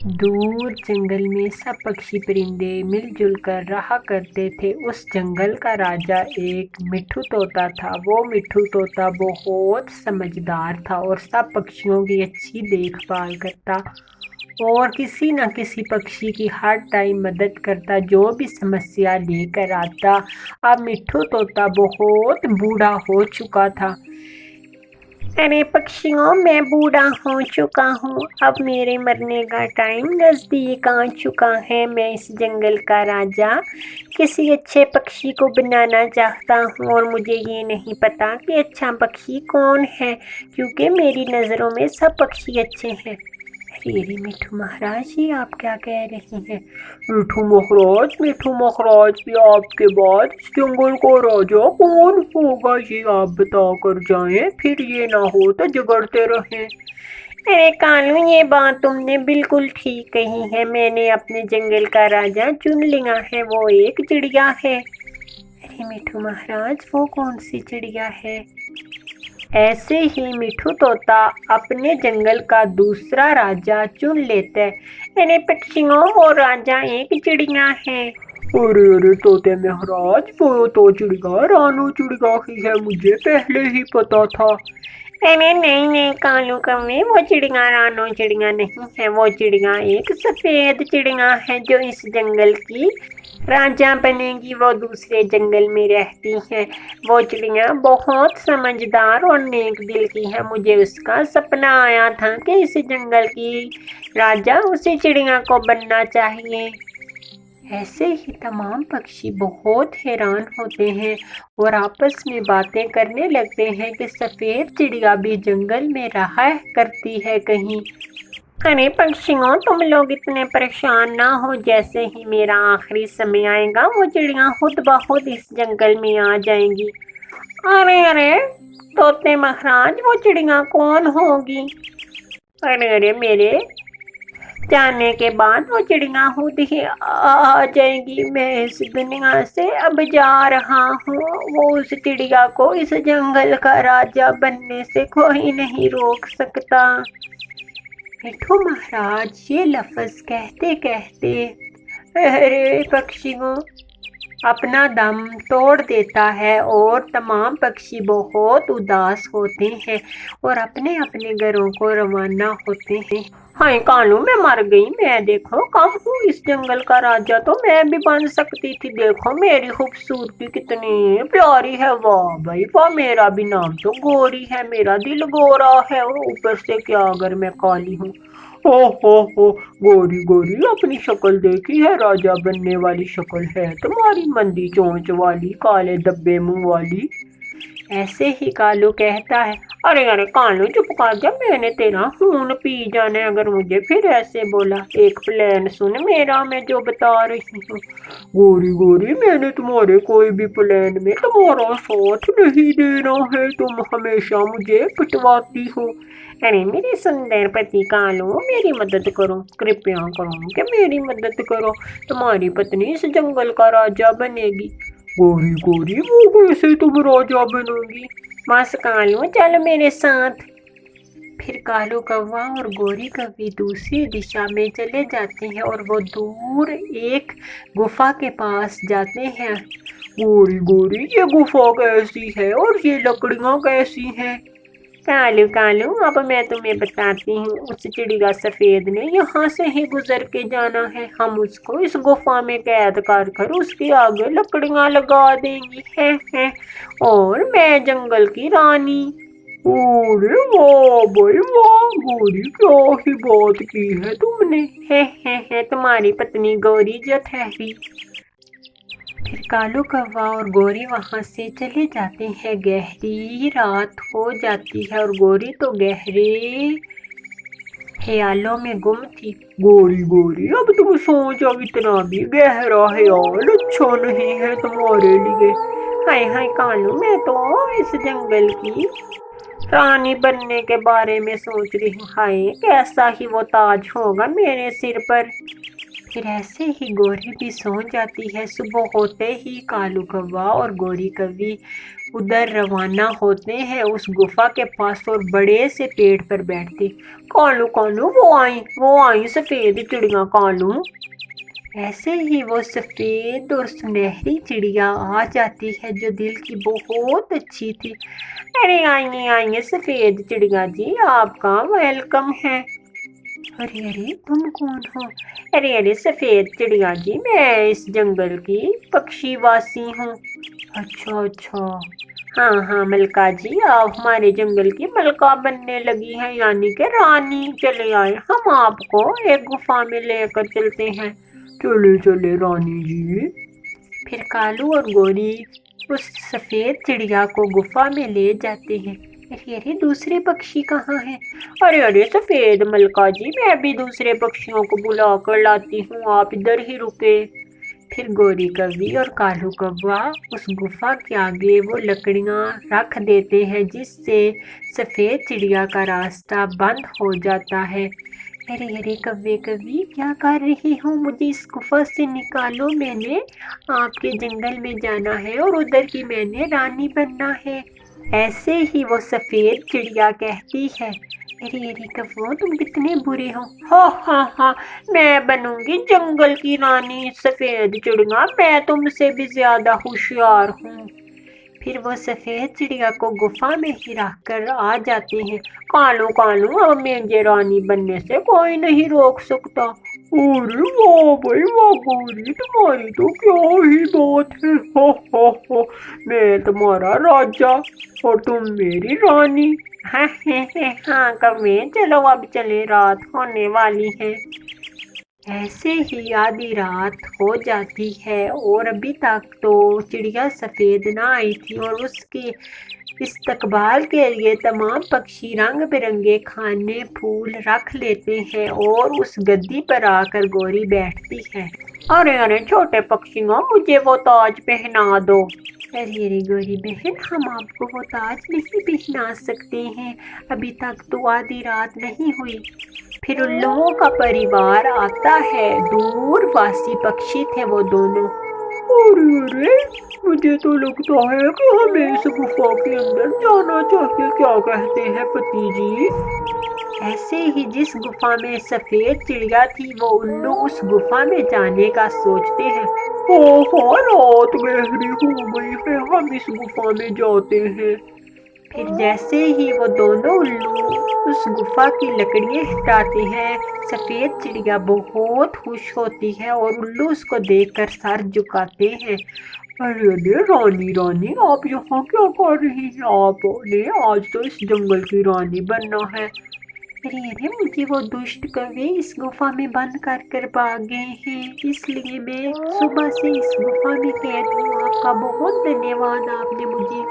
دور جنگل میں سب پکشی پرندے مل جل کر رہا کرتے تھے۔ اس جنگل کا راجا ایک مٹھو طوطا تھا۔ وہ مٹھو طوطا بہت سمجھدار تھا اور سب پکشیوں کی اچھی دیکھ بھال کرتا اور کسی نہ کسی پکشی کی ہر ٹائم مدد کرتا جو بھی سمسیا لے کر آتا۔ اب مٹھو طوطا بہت بوڑھا ہو چکا تھا۔ ارے پکشیوں، میں بوڑھا ہو چکا ہوں، اب میرے مرنے کا ٹائم نزدیک آ چکا ہے۔ میں اس جنگل کا راجا کسی اچھے پکشی کو بنانا چاہتا ہوں اور مجھے یہ نہیں پتا کہ اچھا پکشی کون ہے، کیونکہ میری نظروں میں سب پکشی اچھے ہیں۔ ارے مٹھو مہاراج، یہ آپ کیا کہہ رہی ہیں؟ مٹھو مہاراج بھی آپ کے بعد اس جنگل کا راجا کون ہوگا یہ آپ بتا کر جائیں، پھر یہ نہ ہو تو جگڑتے رہیں۔ ارے کالو، یہ بات تم نے بالکل ٹھیک کہی ہے۔ میں نے اپنے جنگل کا راجا چن لیا ہے، وہ ایک چڑیا ہے۔ ارے مٹھو مہاراج، وہ کون سی چڑیا ہے؟ ایسے ہی مٹھو طوطا اپنے جنگل کا دوسرا راجا چن لیتا ہے۔ ارے پکشیوں، وہ راجا ایک چڑیا ہے۔ ارے طوطے مہاراج، وہ تو چڑیا رانو چڑیا ہی ہے، مجھے پہلے ہی پتا تھا۔ ارے نہیں کالو کوے، وہ چڑیا رانو چڑیا نہیں ہے، وہ چڑیا ایک سفید چڑیا ہے جو اس جنگل کی راجا بنے گی۔ وہ دوسرے جنگل میں رہتی ہے۔ وہ چڑیا بہت سمجھدار اور نیک دل کی ہے۔ مجھے اس کا سپنا آیا تھا کہ اس جنگل کی راجا اسی چڑیا کو بننا چاہیے۔ ایسے ہی تمام پکشی بہت حیران ہوتے ہیں اور آپس میں باتیں کرنے لگتے ہیں کہ سفید چڑیا بھی جنگل میں رہا کرتی ہے کہیں۔ ارے پکشیوں، تم لوگ اتنے پریشان نہ ہو، جیسے ہی میرا آخری سمے آئے گا وہ چڑیا خود بخود اس جنگل میں آ جائیں گی۔ ارے طوطے مہاراج، وہ چڑیا کون ہوگی؟ ارے میرے جانے کے بعد وہ چڑیا خود ہی آ جائے گی۔ میں اس دنیا سے اب جا رہا ہوں۔ وہ اس چڑیا کو اس جنگل کا راجا بننے سے کوئی نہیں روک سکتا۔ مٹھو مہاراج یہ لفظ کہتے کہتے ارے پکشیوں اپنا دم توڑ دیتا ہے اور تمام پکشی بہت اداس ہوتے ہیں اور اپنے اپنے گھروں کو روانہ ہوتے ہیں۔ ہائے کالو، میں مر گئی، میں دیکھو کم ہوں اس جنگل کا راجا، تو میں بھی بن سکتی تھی۔ دیکھو میری خوبصورتی کتنی پیاری ہے، واہ بھائی واہ، میرا بھی نام تو گوری ہے، میرا دل گورا ہے اور اوپر سے کیا اگر میں کالی ہوں۔ ہو گوری گوری اپنی شکل دیکھی ہے، راجا بننے والی شکل ہے تمہاری، مندی چونچ والی، کالے دبے منہ والی۔ ایسے ہی کالو کہتا ہے۔ ارے کالو چپ کر جا، میں نے تیرا خون پی جانا ہے اگر مجھے پھر ایسے بولا۔ ایک پلان سن میرا، میں جو بتا رہی ہوں۔ گوری میں نے تمہارے کوئی بھی پلان میں تمہارا ساتھ نہیں دینا ہے، تم ہمیشہ مجھے پٹواتی ہو۔ ارے میرے سندر پتی کالو، میری مدد کرو، کرپیا کرو کہ میری مدد کرو، تمہاری پتنی اس جنگل کا راجا بنے گی۔ گوری وہ کیسے تم راجا بنو گی؟ بس کالو، چل میرے ساتھ۔ پھر کالو کوا اور گوری کوی دوسری دشا میں چلے جاتے ہیں اور وہ دور ایک گفا کے پاس جاتے ہیں۔ گوری یہ گفا کیسی ہے اور یہ لکڑیاں کیسی ہیں؟ کالو اب میں تمہیں بتاتی ہوں۔ اس چڑیا سفید نے یہاں سے ہی گزر کے جانا ہے، ہم اس کو اس گفا میں قید کر اس کے آگے لکڑیاں لگا دیں گی اور میں جنگل کی رانی۔ ارے واہ بھائی واہ، گوری کیا ہی بات کی ہے تم نے۔ تمہاری پتنی گوری جو ٹھہری۔ پھر کالو کوا اور گوری وہاں سے چلے جاتے ہیں۔ گہری رات ہو جاتی ہے اور گوری تو گہرے خیالوں میں گم تھی۔ گوری اب تم سوچو، اتنا بھی گہرا خیال اچھا نہیں ہے تمہارے لیے۔ ہائے کالو، میں تو اس جنگل کی رانی بننے کے بارے میں سوچ رہی ہوں۔ ہائے کیسا ہی وہ تاج ہوگا میرے سر پر۔ پھر ایسے ہی گوری بھی سو جاتی ہے۔ صبح ہوتے ہی کالو کوا اور گوری کوی ادھر روانہ ہوتے ہیں اس گفا کے پاس اور بڑے سے پیڑ پر بیٹھتے۔ کالو کالو وہ آئی سفید چڑیاں کالو۔ ایسے ہی وہ سفید اور سنہری چڑیا آ جاتی ہے جو دل کی بہت اچھی تھی۔ ارے آئیے سفید چڑیا جی، آپ کا ویلکم ہے۔ ارے تم کون ہو؟ ارے سفید چڑیا جی، میں اس جنگل کی پکشی واسی ہوں۔ اچھا، ہاں ملکہ جی، آپ ہمارے جنگل کی ملکہ بننے لگی ہیں، یعنی کہ رانی۔ چلے آئے، ہم آپ کو ایک گفا میں لے کر چلتے ہیں۔ چلے رانی جی۔ پھر کالو اور گوری اس سفید چڑیا کو گفا میں لے جاتے ہیں۔ ارے دوسرے پکشی کہاں ہیں؟ ارے سفید ملکہ جی، میں بھی دوسرے پکشیوں کو بلا کر لاتی ہوں، آپ ادھر ہی رکے۔ پھر گوری کوی اور کالو کوا اس گفا کے آگے وہ لکڑیاں رکھ دیتے ہیں جس سے سفید چڑیا کا راستہ بند ہو جاتا ہے۔ ارے کوے کوی، کیا کر رہی ہو؟ مجھے اس گفا سے نکالو، میں نے آپ کے جنگل میں جانا ہے اور ادھر کی میں نے رانی بننا ہے۔ ایسے ہی وہ سفید چڑیا کہتی ہے۔ ارے کبو، تم کتنے برے ہو۔ ہاں، میں بنوں گی جنگل کی رانی سفید چڑیا، میں تم سے بھی زیادہ ہوشیار ہوں۔ پھر وہ سفید چڑیا کو گفا میں ہی رکھ کر آ جاتے ہیں۔ کالو اب مجھے رانی بننے سے کوئی نہیں روک سکتا۔ ارے واہ بھائی واہ گوری، تمہاری تو کیا ہی بات ہے، میں تمہارا راجا اور تم میری رانی۔ ہاں کوے، چلو اب چلے، رات ہونے والی ہے۔ ایسے ہی آدھی رات ہو جاتی ہے اور ابھی تک تو چڑیا سفید نہ آئی تھی اور اس کے استقبال کے لیے تمام پکشی رنگ برنگے کھانے پھول رکھ لیتے ہیں اور اس گدی پر آ کر گوری بیٹھتی ہے۔ ارے چھوٹے پکشیوں، مجھے وہ تاج پہنا دو۔ ارے گوری بہن، ہم آپ کو وہ تاج نہیں پہنا سکتے ہیں، ابھی تک تو آدھی رات نہیں ہوئی۔ پھر الوؤں کا پریوار آتا ہے، دور واسی پکشی تھے وہ دونوں۔ ارے مجھے تو لگتا ہے کہ ہمیں اس گفا کے اندر جانا چاہیے، کیا کہتے ہیں پتی جی؟ ایسے ہی جس گفا میں سفید چڑیا تھی وہ الو اس گفا میں جانے کا سوچتے ہیں۔ ہاں، رات گہری ہو گئی ہے، ہم اس گفا میں جاتے ہیں۔ پھر جیسے ہی وہ دونوں الو اس گفا کی لکڑیاں ہٹاتے ہیں، سفید چڑیا بہت خوش ہوتی ہے اور الو اس کو دیکھ کر سر جھکاتے ہیں۔ ارے رانی، آپ یہاں کیا کر رہی ہیں؟ آپ نے آج تو اس جنگل کی رانی بننا ہے۔ ارے مجھے وہ دشت کوے اس گفا میں بند کر بھاگ گئے ہیں، اس لیے میں صبح سے اس گفا میں قید ہوں۔ آپ کا بہت دھنیہ واد، آپ نے مجھے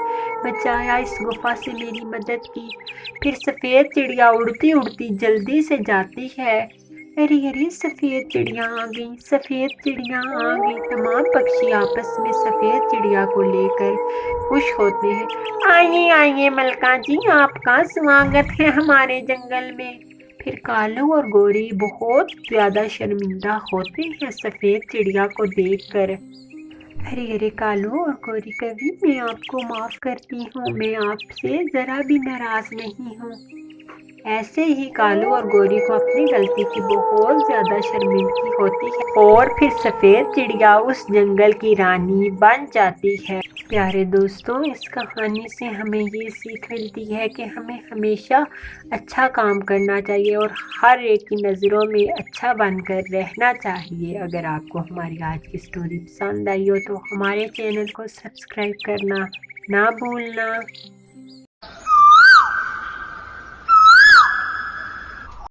بچایا، اس گفا سے میری مدد کی۔ پھر سفید چڑیا اڑتی جلدی سے جاتی ہے۔ ارے سفید چڑیا آ گئی۔ تمام پکشی آپس میں سفید چڑیا کو لے کر خوش ہوتے ہیں۔ آئیے ملکہ جی، آپ کا سواگت ہے ہمارے جنگل میں۔ پھر کالو اور گوری بہت زیادہ شرمندہ ہوتے ہیں سفید چڑیا کو دیکھ کر۔ ارے کالو اور گوری کوی، میں آپ کو معاف کرتی ہوں، میں آپ سے ذرا بھی ناراض نہیں ہوں۔ ایسے ہی کالو اور گوری کو اپنی غلطی کی بہت زیادہ شرمندگی ہوتی ہے اور پھر سفید چڑیا اس جنگل کی رانی بن جاتی ہے۔ پیارے دوستوں، اس کہانی سے ہمیں یہ سیکھ ملتی ہے کہ ہمیں ہمیشہ اچھا کام کرنا چاہیے اور ہر ایک کی نظروں میں اچھا بن کر رہنا چاہیے۔ اگر آپ کو ہماری آج کی سٹوری پسند آئی ہو تو ہمارے چینل کو سبسکرائب کرنا نہ بھولنا۔